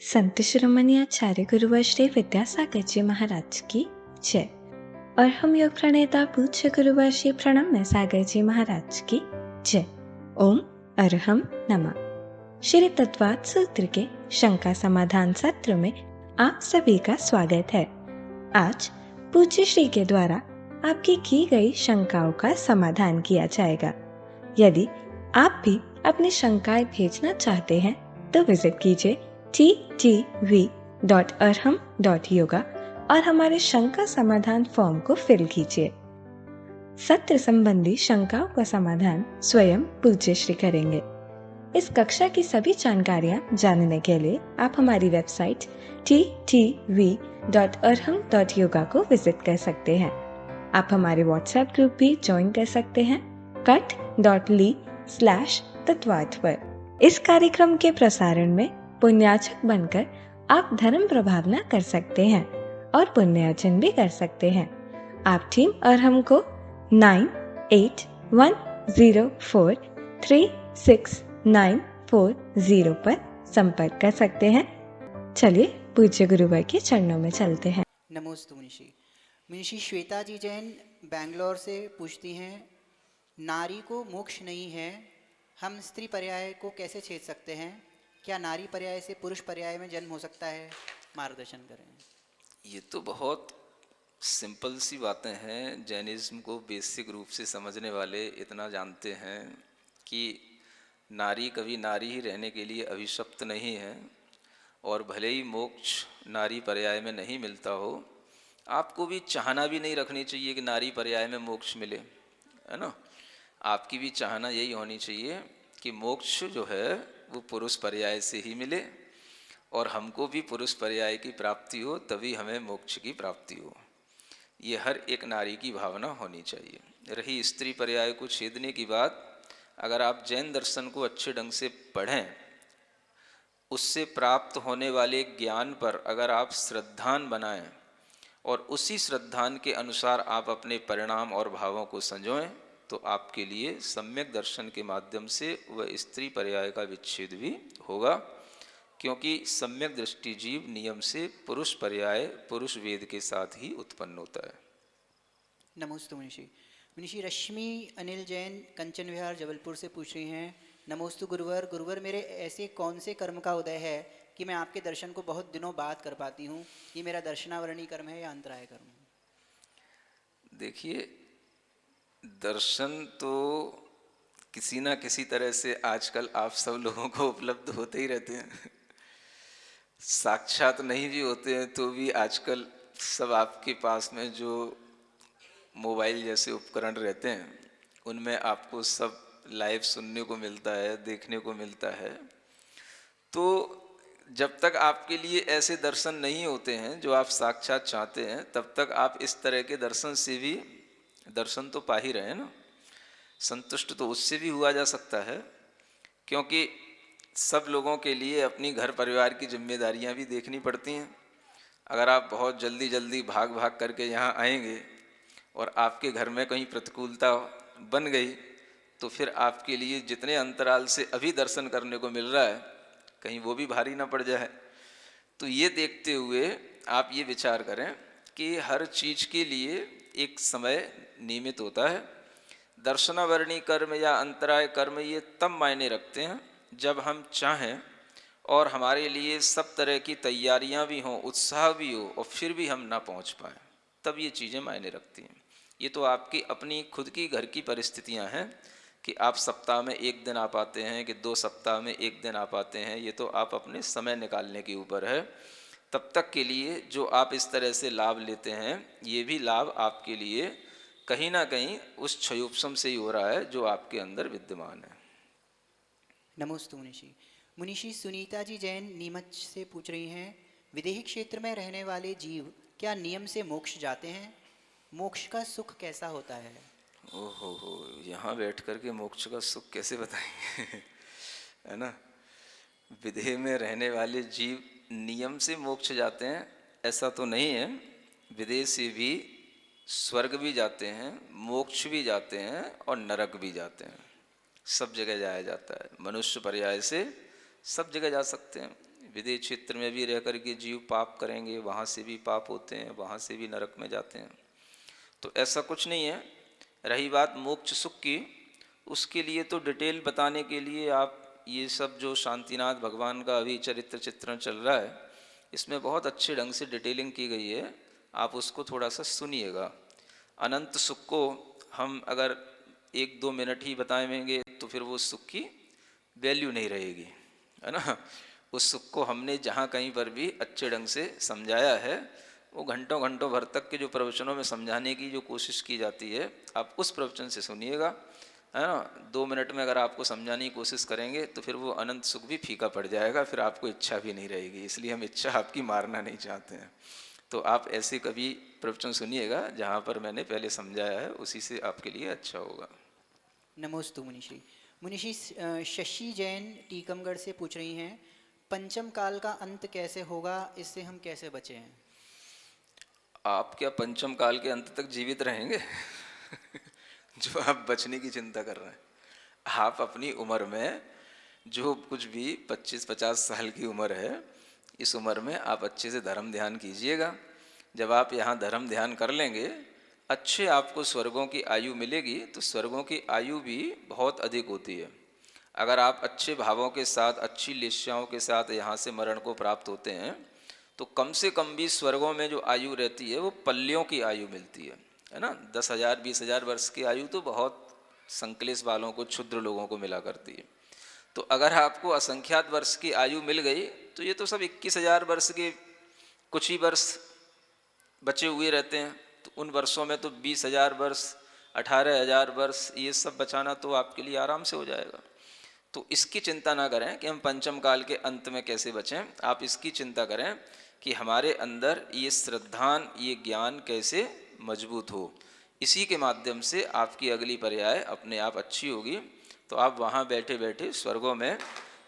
संत शिरोमणि आचार्य गुरुवर श्री विद्यासागर जी महाराज की जय। और हम योग प्रणेता पूज्य गुरुवर श्री प्रणम्य सागर जी महाराज की जय। ओम अरहम नमः। श्री तत्वात् सूत्र के शंका समाधान सत्र में आप सभी का स्वागत है। आज पूज्य श्री के द्वारा आपकी की गई शंकाओं का समाधान किया जाएगा। यदि आप भी अपनी शंकाएं भेजना चाहते हैं तो विजिट कीजिए ttv.arham.yoga और हमारे शंका समाधान फॉर्म को फिल कीजिए। सत्र संबंधी शंकाओं का समाधान स्वयं पूज्य श्री करेंगे। इस कक्षा की सभी जानकारियां जानने के लिए आप हमारी वेबसाइट ttv.arham.yoga को विजिट कर सकते हैं। आप हमारे व्हाट्सएप ग्रुप भी ज्वाइन कर सकते हैं cut.ly/तत्वार्थ पर। इस कार्यक्रम के प्रसारण में पुण्याचक बनकर आप धर्म प्रभावना कर सकते हैं और पुण्यार्जन भी कर सकते हैं। आप टीम अरहम को 9810436940 पर संपर्क कर सकते हैं। चलिए पूज्य गुरुवर के चरणों में चलते हैं। नमोस्तु मुनिषी श्वेता जी जैन बैंगलोर से पूछती हैं, नारी को मोक्ष नहीं है, हम स्त्री पर्याय को कैसे छेद सकते हैं? क्या नारी पर्याय से पुरुष पर्याय में जन्म हो सकता है? मार्गदर्शन करें। ये तो बहुत सिंपल सी बातें हैं। जैनिज्म को बेसिक रूप से समझने वाले इतना जानते हैं कि नारी कभी नारी ही रहने के लिए अभिशप्त नहीं है, और भले ही मोक्ष नारी पर्याय में नहीं मिलता हो, आपको भी चाहना भी नहीं रखनी चाहिए कि नारी पर्याय में मोक्ष मिले, है ना। आपकी भी चाहना यही होनी चाहिए कि मोक्ष जो है वो पुरुष पर्याय से ही मिले, और हमको भी पुरुष पर्याय की प्राप्ति हो, तभी हमें मोक्ष की प्राप्ति हो। ये हर एक नारी की भावना होनी चाहिए। रही स्त्री पर्याय को छेदने की बात, अगर आप जैन दर्शन को अच्छे ढंग से पढ़ें, उससे प्राप्त होने वाले ज्ञान पर अगर आप श्रद्धान बनाएं और उसी श्रद्धान के अनुसार आप अपने परिणाम और भावों को संजोएं, तो आपके लिए सम्यक दर्शन के माध्यम से वह स्त्री पर्याय का विच्छेद भी होगा, क्योंकि सम्यक दृष्टि जीव नियम से पुरुष पर्याय पुरुष वेद के साथ ही उत्पन्न होता है। नमोस्तु मुनिषी रश्मि अनिल जैन कंचन विहार जबलपुर से पूछ रही हैं, नमोस्तु गुरुवर, मेरे ऐसे कौन से कर्म का उदय है कि मैं आपके दर्शन को बहुत दिनों बाद कर पाती हूँ? ये मेरा दर्शनावरणी कर्म है या अंतराय कर्म? देखिए, दर्शन तो किसी ना किसी तरह से आजकल आप सब लोगों को उपलब्ध होते ही रहते हैं। साक्षात नहीं भी होते हैं तो भी आजकल सब आपके पास में जो मोबाइल जैसे उपकरण रहते हैं, उनमें आपको सब लाइव सुनने को मिलता है, देखने को मिलता है। तो जब तक आपके लिए ऐसे दर्शन नहीं होते हैं जो आप साक्षात चाहते हैं, तब तक आप इस तरह के दर्शन से भी दर्शन तो पा ही रहे हैं ना। संतुष्ट तो उससे भी हुआ जा सकता है, क्योंकि सब लोगों के लिए अपनी घर परिवार की जिम्मेदारियां भी देखनी पड़ती हैं। अगर आप बहुत जल्दी जल्दी भाग भाग करके यहाँ आएंगे और आपके घर में कहीं प्रतिकूलता बन गई, तो फिर आपके लिए जितने अंतराल से अभी दर्शन करने को मिल रहा है, कहीं वो भी भारी ना पड़ जाए। तो ये देखते हुए आप ये विचार करें कि हर चीज़ के लिए एक समय नियमित होता है। दर्शनावरणी कर्म या अंतराय कर्म ये तब मायने रखते हैं जब हम चाहें और हमारे लिए सब तरह की तैयारियां भी हों, उत्साह भी हो, और फिर भी हम ना पहुंच पाएं, तब ये चीज़ें मायने रखती हैं। ये तो आपकी अपनी खुद की घर की परिस्थितियां हैं कि आप सप्ताह में एक दिन आ पाते हैं कि 2 सप्ताह में एक दिन आ पाते हैं। ये तो आप अपने समय निकालने के ऊपर है। तब तक के लिए जो आप इस तरह से लाभ लेते हैं, ये भी लाभ आपके लिए कहीं ना कहीं उस क्षयोपशम से ही हो रहा है जो आपके अंदर विद्यमान है। नमोस्तु मुनिषी सुनीता जी जैन नीमच से पूछ रही हैं, विदेही क्षेत्र में रहने वाले जीव क्या नियम से मोक्ष जाते हैं? मोक्ष का सुख कैसा होता है? ओहो हो, यहाँ बैठ करके मोक्ष का सुख कैसे बताएंगे है ना। विदेह में रहने वाले जीव नियम से मोक्ष जाते हैं ऐसा तो नहीं है। विदेह से भी स्वर्ग भी जाते हैं, मोक्ष भी जाते हैं और नरक भी जाते हैं। सब जगह जाया जाता है। मनुष्य पर्याय से सब जगह जा सकते हैं। विदेश क्षेत्र में भी रह कर के जीव पाप करेंगे, वहाँ से भी पाप होते हैं, वहाँ से भी नरक में जाते हैं। तो ऐसा कुछ नहीं है। रही बात मोक्ष सुख की, उसके लिए तो डिटेल बताने के लिए आप ये सब जो शांतिनाथ भगवान का अभी चरित्र चित्रण चल रहा है, इसमें बहुत अच्छे ढंग से डिटेलिंग की गई है, आप उसको थोड़ा सा सुनिएगा। अनंत सुख को हम अगर 1-2 मिनट ही बताएंगे तो फिर वो सुख की वैल्यू नहीं रहेगी, है ना। उस सुख को हमने जहाँ कहीं पर भी अच्छे ढंग से समझाया है, वो घंटों घंटों भर तक के जो प्रवचनों में समझाने की जो कोशिश की जाती है, आप उस प्रवचन से सुनिएगा, है ना। 2 मिनट में अगर आपको समझाने की कोशिश करेंगे तो फिर वो अनंत सुख भी फीका पड़ जाएगा, फिर आपको इच्छा भी नहीं रहेगी। इसलिए हम इच्छा आपकी मारना नहीं चाहते हैं। तो आप ऐसे कभी प्रवचन सुनिएगा जहाँ पर मैंने पहले समझाया है, उसी से आपके लिए अच्छा होगा। नमोस्तु मुनिषी। मुनिषी शशि जैन टीकमगढ़ से पूछ रही हैं, पंचम काल का अंत कैसे होगा, इससे हम कैसे बचे हैं? आप क्या पंचम काल के अंत तक जीवित रहेंगे? जो आप बचने की चिंता कर रहे हैं, आप अपनी उम्र में जो कुछ भी 25-50 साल की उम्र है, इस उम्र में आप अच्छे से धर्म ध्यान कीजिएगा। जब आप यहाँ धर्म ध्यान कर लेंगे, अच्छे आपको स्वर्गों की आयु मिलेगी, तो स्वर्गों की आयु भी बहुत अधिक होती है। अगर आप अच्छे भावों के साथ, अच्छी लेस्याओं के साथ यहाँ से मरण को प्राप्त होते हैं, तो कम से कम भी स्वर्गों में जो आयु रहती है वो पल्लियों की आयु मिलती है ना। 10,000 20,000 वर्ष की आयु तो बहुत संक्लेश वालों को, क्षुद्र लोगों को मिला करती है। तो अगर आपको असंख्यात वर्ष की आयु मिल गई, तो ये तो सब 21,000 वर्ष के कुछ ही वर्ष बचे हुए रहते हैं। तो उन वर्षों में तो 20,000 वर्ष, 18,000 वर्ष, ये सब बचाना तो आपके लिए आराम से हो जाएगा। तो इसकी चिंता ना करें कि हम पंचम काल के अंत में कैसे बचें, आप इसकी चिंता करें कि हमारे अंदर ये श्रद्धान, ये ज्ञान कैसे मजबूत हो। इसी के माध्यम से आपकी अगली पर्याय अपने आप अच्छी होगी। तो आप वहाँ बैठे बैठे स्वर्गों में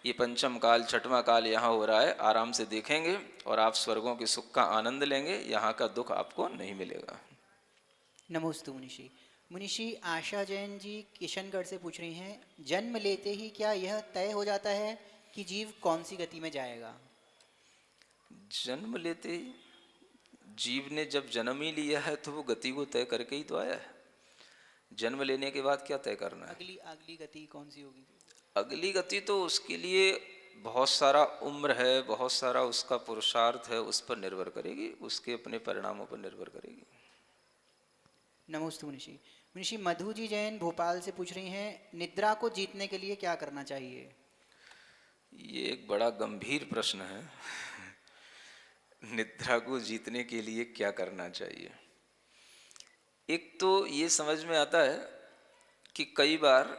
ये पंचम काल, छठवां काल यहाँ हो रहा है, आराम से देखेंगे और आप स्वर्गों के सुख का आनंद लेंगे। यहाँ का दुख आपको नहीं मिलेगा। नमोस्तु मुनिषी। मुनिषी आशा जैन जी किशनगढ़ से पूछ रही हैं, जन्म लेते ही क्या यह तय हो जाता है कि जीव कौन सी गति में जाएगा? जन्म लेते ही जीव ने जब जन्म ही लिया है तो वो गति को तय करके ही तो आया है। जन्म लेने के बाद क्या तय करना है? अगली गति कौन सी होगी? अगली गति तो उसके लिए बहुत सारा उम्र है, बहुत सारा उसका पुरुषार्थ है, उस पर निर्भर करेगी, उसके अपने परिणामों पर निर्भर करेगी। नमोस्तु मुनिषी। मुनिषी मधु जी जैन भोपाल से पूछ रही हैं, निद्रा को जीतने के लिए क्या करना चाहिए? ये एक बड़ा गंभीर प्रश्न है। निद्रा को जीतने के लिए क्या करना चाहिए? एक तो ये समझ में आता है कि कई बार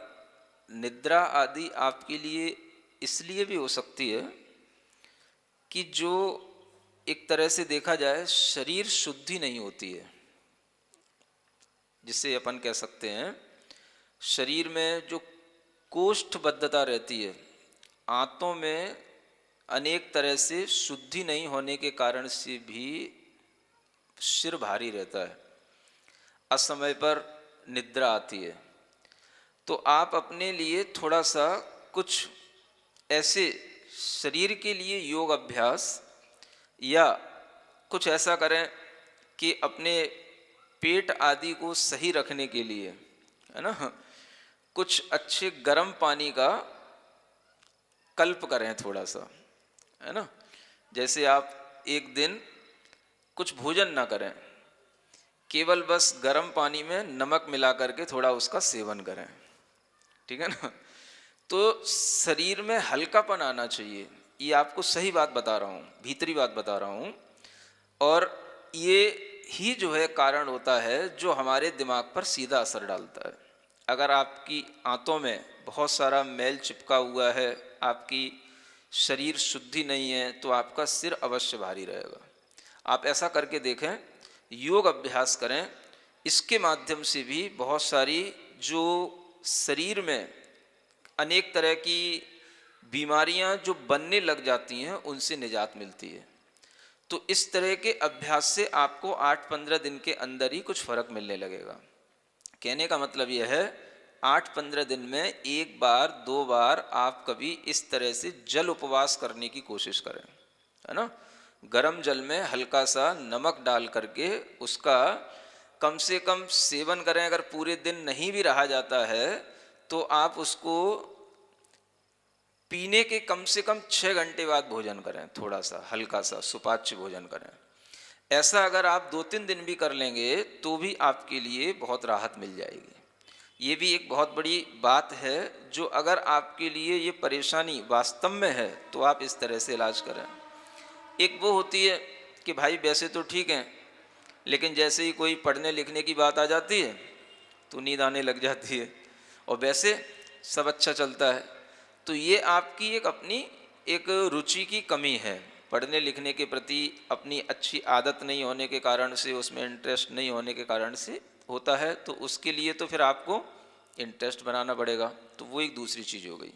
निद्रा आदि आपके लिए इसलिए भी हो सकती है कि जो एक तरह से देखा जाए शरीर शुद्धि नहीं होती है, जिसे अपन कह सकते हैं शरीर में जो कोष्ठबद्धता रहती है, आंतों में अनेक तरह से शुद्धि नहीं होने के कारण से भी सिर भारी रहता है, असमय पर निद्रा आती है। तो आप अपने लिए थोड़ा सा कुछ ऐसे शरीर के लिए योग अभ्यास या कुछ ऐसा करें कि अपने पेट आदि को सही रखने के लिए, है ना, कुछ अच्छे गर्म पानी का कल्प करें थोड़ा सा, है ना। जैसे आप एक दिन कुछ भोजन ना करें, केवल बस गर्म पानी में नमक मिला करके थोड़ा उसका सेवन करें, ठीक है ना। तो शरीर में हल्कापन आना चाहिए। ये आपको सही बात बता रहा हूँ, भीतरी बात बता रहा हूँ। और ये ही जो है कारण होता है जो हमारे दिमाग पर सीधा असर डालता है। अगर आपकी आंतों में बहुत सारा मैल चिपका हुआ है, आपकी शरीर शुद्धि नहीं है, तो आपका सिर अवश्य भारी रहेगा। आप ऐसा करके देखें, योग अभ्यास करें। इसके माध्यम से भी बहुत सारी जो शरीर में अनेक तरह की बीमारियां जो बनने लग जाती हैं, उनसे निजात मिलती है। तो इस तरह के अभ्यास से आपको 8-15 दिन के अंदर ही कुछ फर्क मिलने लगेगा। कहने का मतलब यह है, 8-15 दिन में 1 बार 2 बार आप कभी इस तरह से जल उपवास करने की कोशिश करें। है ना। गरम जल में हल्का सा नमक डाल करके उसका कम से कम सेवन करें। अगर पूरे दिन नहीं भी रहा जाता है तो आप उसको पीने के कम से कम 6 घंटे बाद भोजन करें, थोड़ा सा हल्का सा सुपाच्य भोजन करें। ऐसा अगर आप 2-3 दिन भी कर लेंगे तो भी आपके लिए बहुत राहत मिल जाएगी। ये भी एक बहुत बड़ी बात है, जो अगर आपके लिए ये परेशानी वास्तव में है तो आप इस तरह से इलाज करें। एक वो होती है कि भाई वैसे तो ठीक है, लेकिन जैसे ही कोई पढ़ने लिखने की बात आ जाती है तो नींद आने लग जाती है, और वैसे सब अच्छा चलता है। तो ये आपकी एक अपनी एक रुचि की कमी है। पढ़ने लिखने के प्रति अपनी अच्छी आदत नहीं होने के कारण से, उसमें इंटरेस्ट नहीं होने के कारण से होता है। तो उसके लिए तो फिर आपको इंटरेस्ट बनाना पड़ेगा, तो वो एक दूसरी चीज़ हो गई।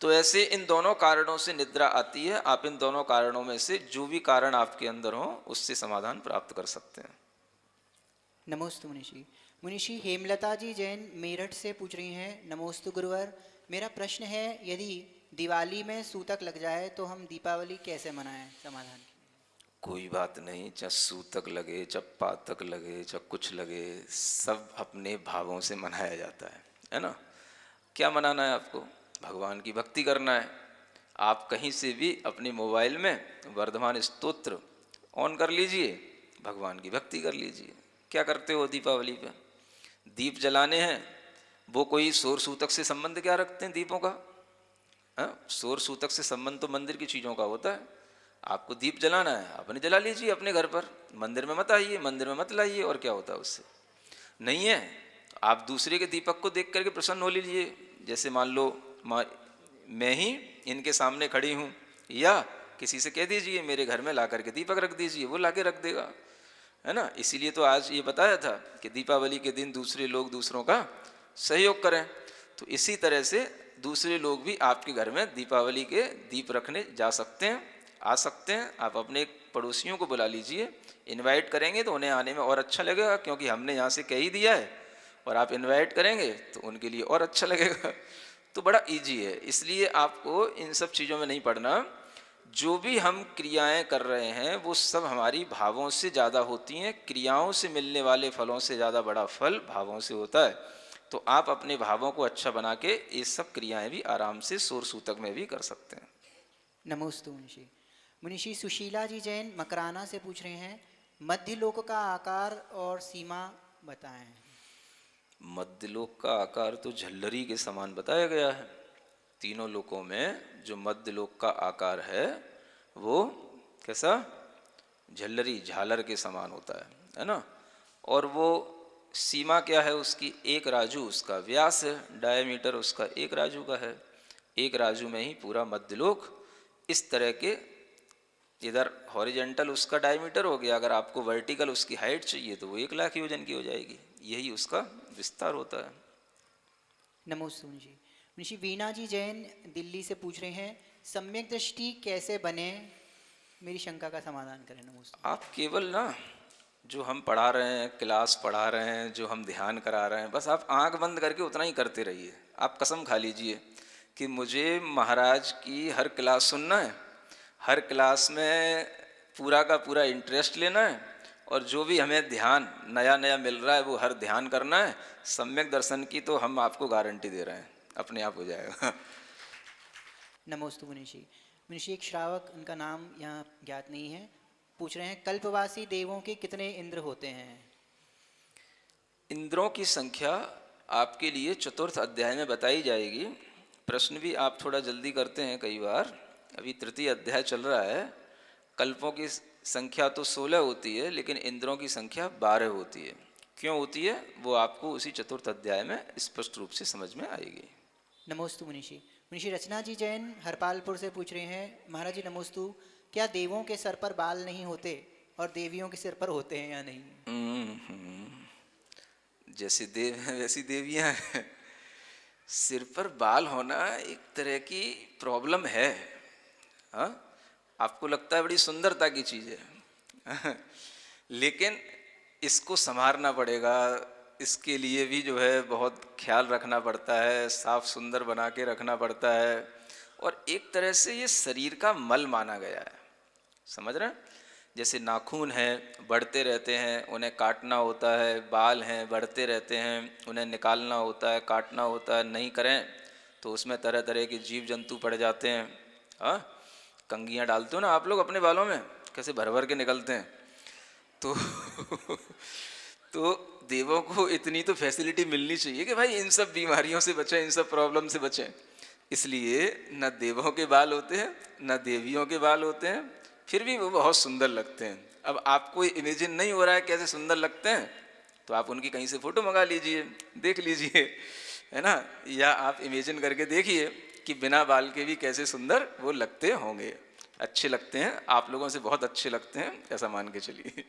तो ऐसे इन दोनों कारणों से निद्रा आती है। आप इन दोनों कारणों में से जो भी कारण आपके अंदर हो उससे समाधान प्राप्त कर सकते हैं। नमोस्तु मुनिषी। मुनिषी हेमलता जी जैन मेरठ से पूछ रही हैं, नमोस्तु गुरुवर, मेरा प्रश्न है, यदि दिवाली में सूतक लग जाए तो हम दीपावली कैसे मनाएं? समाधान। कोई बात नहीं, चाहे सूतक लगे, चाहे पातक लगे, चाहे कुछ लगे, सब अपने भावों से मनाया जाता है ना। क्या मनाना है आपको? भगवान की भक्ति करना है। आप कहीं से भी अपने मोबाइल में वर्धमान स्तोत्र ऑन कर लीजिए, भगवान की भक्ति कर लीजिए। क्या करते हो दीपावली पे? दीप जलाने हैं। वो कोई सौर सूतक से संबंध क्या रखते हैं दीपों का? सौर सूतक से संबंध तो मंदिर की चीज़ों का होता है। आपको दीप जलाना है, आपने जला लीजिए अपने घर पर, मंदिर में मत आइए, मंदिर में मत लाइए। और क्या होता है उससे? नहीं है, आप दूसरे के दीपक को देख करके प्रसन्न हो लीजिए। जैसे मान लो मैं ही इनके सामने खड़ी हूँ, या किसी से कह दीजिए मेरे घर में ला करके दीपक रख दीजिए, वो ला के रख देगा, है ना। इसीलिए तो आज ये बताया था कि दीपावली के दिन दूसरे लोग दूसरों का सहयोग करें। तो इसी तरह से दूसरे लोग भी आपके घर में दीपावली के दीप रखने जा सकते हैं, आ सकते हैं। आप अपने पड़ोसियों को बुला लीजिए, इनवाइट करेंगे तो उन्हें आने में और अच्छा लगेगा, क्योंकि हमने यहाँ से कह ही दिया है, और आप इनवाइट करेंगे तो उनके लिए और अच्छा लगेगा। तो बड़ा इजी है, इसलिए आपको इन सब चीज़ों में नहीं पड़ना। जो भी हम क्रियाएं कर रहे हैं वो सब हमारी भावों से ज़्यादा होती हैं। क्रियाओं से मिलने वाले फलों से ज़्यादा बड़ा फल भावों से होता है। तो आप अपने भावों को अच्छा बना के ये सब क्रियाएं भी आराम से सौर सूतक में भी कर सकते हैं। नमोस्तु मुनिषी। मुनिषी सुशीला जी जैन मकराना से पूछ रहे हैं, मध्यलोक का आकार और सीमा बताएं। मध्यलोक का आकार तो झल्लरी के समान बताया गया है। तीनों लोकों में जो मध्यलोक का आकार है वो कैसा? झल्लरी, झालर के समान होता है ना। और वो सीमा क्या है उसकी? 1 राजू उसका व्यास है, डायमीटर उसका 1 राजू का है। 1 राजू में ही पूरा मध्यलोक इस तरह के, इधर हॉरिजेंटल उसका डायमीटर हो गया, अगर आपको वर्टिकल उसकी हाइट चाहिए तो वो 1 लाख योजन की हो जाएगी। यही उसका विस्तार होता है। नमोस्तु मुनिषी। मुनिषी वीणा जी जैन दिल्ली से पूछ रहे हैं, सम्यक दृष्टि कैसे बने? मेरी शंका का समाधान करें। नमोस्तु। आप केवल ना जो हम पढ़ा रहे हैं, क्लास पढ़ा रहे हैं, जो हम ध्यान करा रहे हैं, बस आप आंख बंद करके उतना ही करते रहिए। आप कसम खा लीजिए कि मुझे महाराज की हर क्लास सुनना है, हर क्लास में पूरा का पूरा इंटरेस्ट लेना है, और जो भी हमें ध्यान नया नया मिल रहा है वो हर ध्यान करना है। सम्यक दर्शन की तो हम आपको गारंटी दे रहे हैं, अपने आप हो जाएगा। नमोस्तु मुनिषी। मुनिषी एक श्रावक, उनका नाम यहाँ ज्ञात नहीं है, पूछ रहे हैं, कल्पवासी देवों के कितने इंद्र होते हैं? इंद्रों की संख्या आपके लिए 4th अध्याय में बताई जाएगी। प्रश्न भी आप थोड़ा जल्दी करते हैं कई बार, अभी 3य अध्याय चल रहा है। कल्पों की संख्या तो 16 होती है, लेकिन इंद्रों की संख्या 12 होती है। क्यों होती है वो आपको उसी 4th अध्याय में स्पष्ट रूप से समझ में आएगी। नमोस्तु मुनिषी। मुनिषी रचना जी जैन हरपालपुर से पूछ रहे हैं, महाराज जी नमोस्तु, क्या देवों के सर पर बाल नहीं होते और देवियों के सिर पर होते हैं या नहीं? जैसे देव हैं वैसी देवियां हैं। सिर पर बाल होना एक तरह की प्रॉब्लम है। हाँ, आपको लगता है बड़ी सुंदरता की चीज़ है, लेकिन इसको संभालना पड़ेगा। इसके लिए भी जो है बहुत ख्याल रखना पड़ता है, साफ सुंदर बना के रखना पड़ता है। और एक तरह से ये शरीर का मल माना गया है। समझ रहे हैं? जैसे नाखून हैं बढ़ते रहते हैं, उन्हें काटना होता है, बाल हैं बढ़ते रहते हैं, उन्हें निकालना होता है, काटना होता है, नहीं करें तो उसमें तरह तरह के जीव जंतु पड़ जाते हैं। हाँ, कंघियाँ डालते हो ना आप लोग अपने बालों में, कैसे भर भर के निकलते हैं। तो तो देवों को इतनी तो फैसिलिटी मिलनी चाहिए कि भाई इन सब बीमारियों से बचें, इन सब प्रॉब्लम से बचें। इसलिए न देवों के बाल होते हैं न देवियों के बाल होते हैं, फिर भी वो बहुत सुंदर लगते हैं। अब आपको इमेजिन नहीं हो रहा है कैसे सुंदर लगते हैं, तो आप उनकी कहीं से फ़ोटो मंगा लीजिए, देख लीजिए, है ना। या आप इमेजिन करके देखिए कि बिना बाल के भी कैसे सुंदर वो लगते होंगे। अच्छे लगते हैं, आप लोगों से बहुत अच्छे लगते हैं, ऐसा मान के चलिए।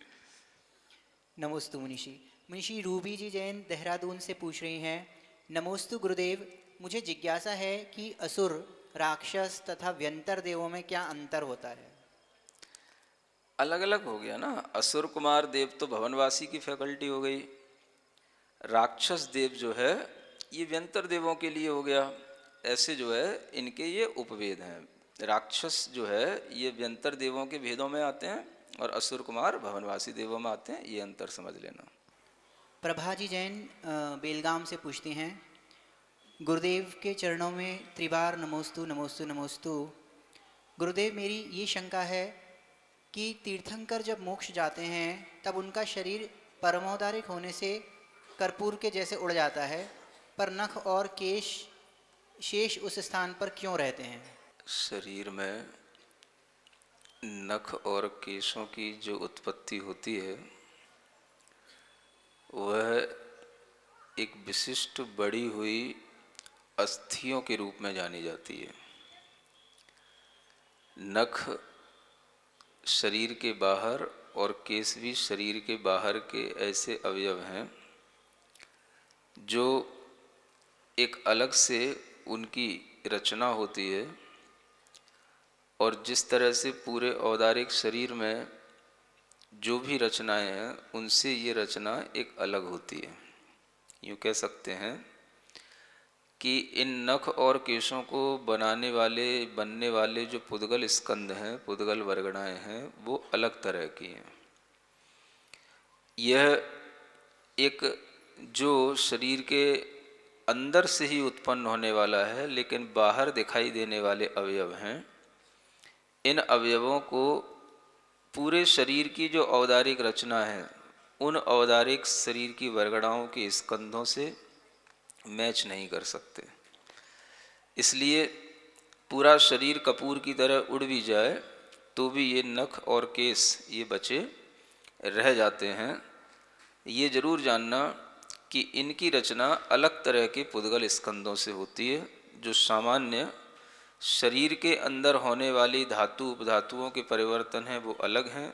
नमोस्तु मुनिषि। मुनिषि रूबी जी जैन देहरादून से पूछ रही हैं, नमोस्तु गुरुदेव, मुझे जिज्ञासा है कि असुर, राक्षस तथा व्यंतर देवों में क्या अंतर होता है। अलग अलग हो गया ना, असुर कुमार देव तो भवनवासी की फैकल्टी हो गई, राक्षस देव जो है ये व्यंतर देवों के लिए हो गया। ऐसे जो है इनके ये उपवेद हैं। राक्षस जो है ये व्यंतर देवों के भेदों में आते हैं और असुर कुमार भवनवासी देवों में आते हैं, ये अंतर समझ लेना। प्रभा जी जैन बेलगाम से पूछती हैं, गुरुदेव के चरणों में त्रिबार नमोस्तु नमोस्तु नमोस्तु। गुरुदेव, मेरी ये शंका है कि तीर्थंकर जब मोक्ष जाते हैं तब उनका शरीर परमोदारिक होने से कर्पूर के जैसे उड़ जाता है, पर नख और केश शेष उस स्थान पर क्यों रहते हैं। शरीर में नख और केशों की जो उत्पत्ति होती है वह एक विशिष्ट बड़ी हुई अस्थियों के रूप में जानी जाती है। नख शरीर के बाहर और केश भी शरीर के बाहर के ऐसे अवयव हैं जो एक अलग से उनकी रचना होती है, और जिस तरह से पूरे औदारिक शरीर में जो भी रचनाएं हैं उनसे ये रचना एक अलग होती है। यूँ कह सकते हैं कि इन नख और केशों को बनने वाले जो पुद्गल स्कंद हैं, पुद्गल वर्गणाएं हैं, वो अलग तरह की हैं। यह एक जो शरीर के अंदर से ही उत्पन्न होने वाला है लेकिन बाहर दिखाई देने वाले अवयव हैं। इन अवयवों को पूरे शरीर की जो औदारिक रचना है उन औदारिक शरीर की वर्गणाओं के स्कंधों से मैच नहीं कर सकते। इसलिए पूरा शरीर कपूर की तरह उड़ भी जाए तो भी ये नख और केश ये बचे रह जाते हैं। ये जरूर जानना कि इनकी रचना अलग तरह के पुद्गल स्कंदों से होती है, जो सामान्य शरीर के अंदर होने वाली धातु उपधातुओं के परिवर्तन हैं वो अलग हैं,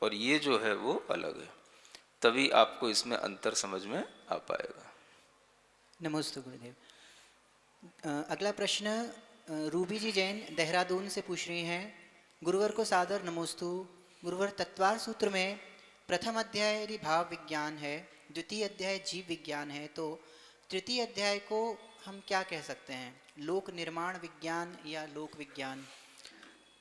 और ये जो है वो अलग है। तभी आपको इसमें अंतर समझ में आ पाएगा। नमस्ते गुरुदेव। अगला प्रश्न रूबी जी जैन देहरादून से पूछ रही हैं, गुरुवर को सादर नमोस्तु। गुरुवर, तत्वार सूत्र में प्रथम अध्याय यदि भाव विज्ञान है, द्वितीय अध्याय जीव विज्ञान है, तो तृतीय अध्याय को हम क्या कह सकते हैं, लोक निर्माण विज्ञान या लोक विज्ञान।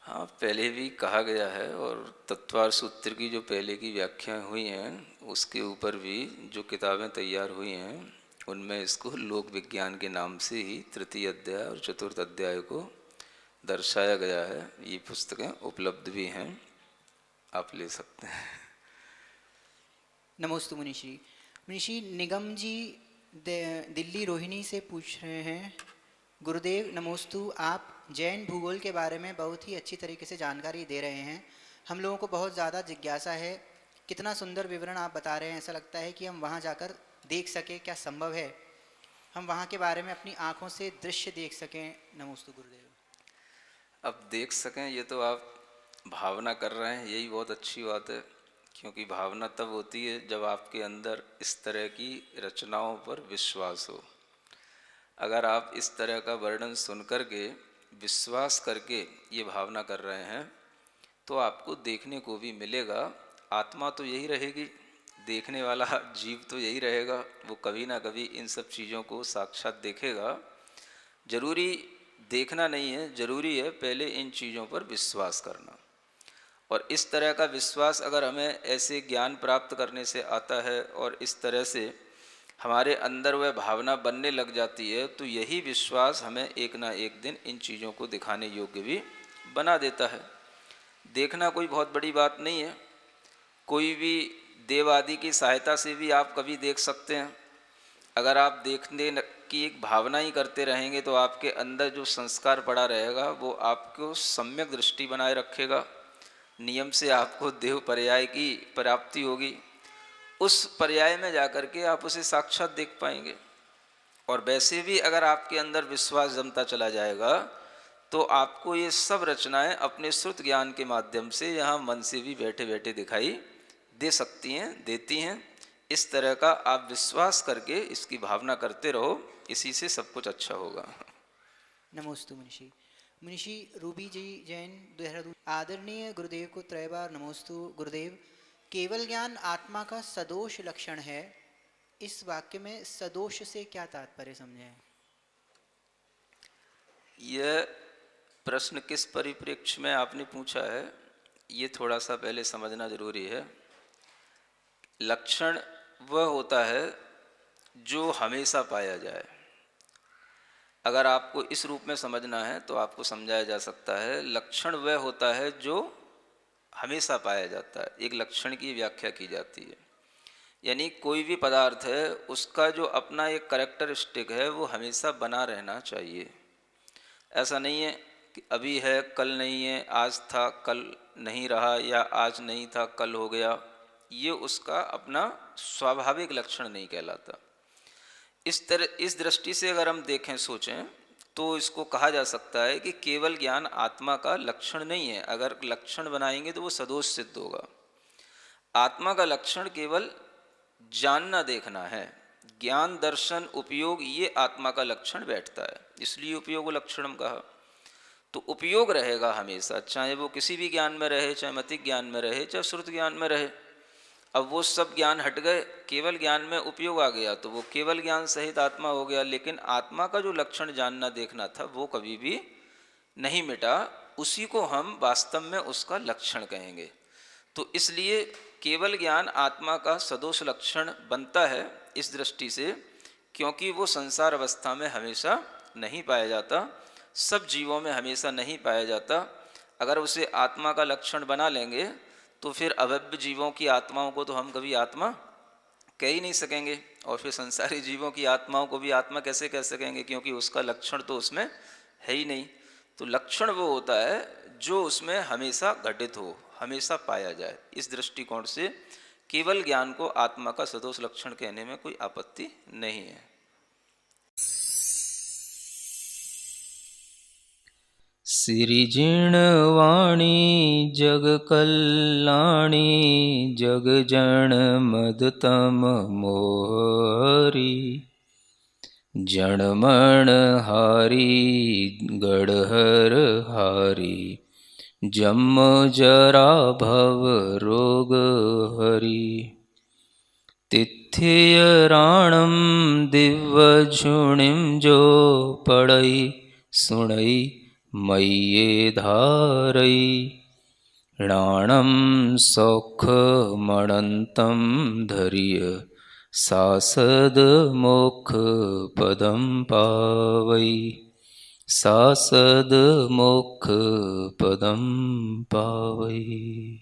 हाँ, पहले भी कहा गया है, और तत्वार सूत्र की जो पहले की व्याख्याएं हुई हैं उसके ऊपर भी जो किताबें तैयार हुई हैं उनमें इसको लोक विज्ञान के नाम से ही तृतीय अध्याय और चतुर्थ अध्याय को दर्शाया गया है। ये पुस्तकें उपलब्ध भी हैं, आप ले सकते हैं। नमोस्तु मुनिषी। मुनिषी निगम जी दिल्ली रोहिणी से पूछ रहे हैं, गुरुदेव नमोस्तु, आप जैन भूगोल के बारे में बहुत ही अच्छी तरीके से जानकारी दे रहे हैं। हम लोगों को बहुत ज़्यादा जिज्ञासा है, कितना सुंदर विवरण आप बता रहे हैं, ऐसा लगता है कि हम वहाँ जाकर देख सकें, क्या संभव है हम वहाँ के बारे में अपनी आँखों से दृश्य देख सकें। नमोस्तु गुरुदेव। अब देख सकें ये तो आप भावना कर रहे हैं, यही बहुत अच्छी बात है, क्योंकि भावना तब होती है जब आपके अंदर इस तरह की रचनाओं पर विश्वास हो। अगर आप इस तरह का वर्णन सुन कर के विश्वास करके ये भावना कर रहे हैं तो आपको देखने को भी मिलेगा। आत्मा तो यही रहेगी, देखने वाला जीव तो यही रहेगा, वो कभी ना कभी इन सब चीज़ों को साक्षात देखेगा। जरूरी देखना नहीं है, जरूरी है पहले इन चीज़ों पर विश्वास करना। और इस तरह का विश्वास अगर हमें ऐसे ज्ञान प्राप्त करने से आता है और इस तरह से हमारे अंदर वह भावना बनने लग जाती है, तो यही विश्वास हमें एक ना एक दिन इन चीज़ों को दिखाने योग्य भी बना देता है। देखना कोई बहुत बड़ी बात नहीं है, कोई भी देव आदि की सहायता से भी आप कभी देख सकते हैं। अगर आप देखने की एक भावना ही करते रहेंगे तो आपके अंदर जो संस्कार पड़ा रहेगा वो आपको सम्यक दृष्टि बनाए रखेगा, नियम से आपको देव पर्याय की प्राप्ति होगी। उस पर्याय में जाकर के आप उसे साक्षात देख पाएंगे। और वैसे भी अगर आपके अंदर विश्वास जमता चला जाएगा तो आपको ये सब रचनाएं अपने श्रुत ज्ञान के माध्यम से यहाँ मन से भी बैठे बैठे दिखाई दे सकती हैं, देती हैं। इस तरह का आप विश्वास करके इसकी भावना करते रहो, इसी से सब कुछ अच्छा होगा। नमोस्तु मुनिषी। मुनिषी रूबी जी जैन, देहरादून। आदरणीय गुरुदेव को 3 बार नमोस्तु। गुरुदेव, केवल ज्ञान आत्मा का सदोष लक्षण है, इस वाक्य में सदोष से क्या तात्पर्य समझें? यह प्रश्न किस परिप्रेक्ष्य में आपने पूछा है, ये थोड़ा सा पहले समझना जरूरी है। लक्षण वह होता है जो हमेशा पाया जाए। अगर आपको इस रूप में समझना है तो आपको समझाया जा सकता है, लक्षण वह होता है जो हमेशा पाया जाता है। एक लक्षण की व्याख्या की जाती है, यानी कोई भी पदार्थ है उसका जो अपना एक कैरेक्टरिस्टिक है वो हमेशा बना रहना चाहिए। ऐसा नहीं है कि अभी है कल नहीं है, आज था कल नहीं रहा, या आज नहीं था कल हो गया। ये उसका अपना स्वाभाविक लक्षण नहीं कहलाता। इस दृष्टि से अगर हम देखें, सोचें, तो इसको कहा जा सकता है कि केवल ज्ञान आत्मा का लक्षण नहीं है। अगर लक्षण बनाएंगे तो वो सदोष सिद्ध होगा। आत्मा का लक्षण केवल जानना देखना है। ज्ञान दर्शन उपयोग ये आत्मा का लक्षण बैठता है, इसलिए उपयोग लक्षणम कहा। तो उपयोग रहेगा हमेशा, चाहे वो किसी भी ज्ञान में रहे, चाहे मतिक ज्ञान में रहे, चाहे श्रुत ज्ञान में रहे। अब वो सब ज्ञान हट गए, केवल ज्ञान में उपयोग आ गया तो वो केवल ज्ञान सहित आत्मा हो गया। लेकिन आत्मा का जो लक्षण जानना देखना था वो कभी भी नहीं मिटा, उसी को हम वास्तव में उसका लक्षण कहेंगे। तो इसलिए केवल ज्ञान आत्मा का सदोष लक्षण बनता है इस दृष्टि से, क्योंकि वो संसार अवस्था में हमेशा नहीं पाया जाता, सब जीवों में हमेशा नहीं पाया जाता। अगर उसे आत्मा का लक्षण बना लेंगे तो फिर अभव्य जीवों की आत्माओं को तो हम कभी आत्मा कह ही नहीं सकेंगे, और फिर संसारी जीवों की आत्माओं को भी आत्मा कैसे कह सकेंगे, क्योंकि उसका लक्षण तो उसमें है ही नहीं। तो लक्षण वो होता है जो उसमें हमेशा घटित हो, हमेशा पाया जाए। इस दृष्टिकोण से केवल ज्ञान को आत्मा का सदोष लक्षण कहने में कोई आपत्ति नहीं है। सिरिजिण वाणी जग कल्याणी, जग जन मदतम मोहरी, जणमण हारी गढ़हर हारी, जम जरा भव रोग हरि। तिथ्य राणम दिव्य झुणिम जो पढ़ई सुणई मय्ये धारई, राणम सौख मणंतम धरिय, सासद मोक्ष पदम पावई, सासद मोक्ष पदम पावई।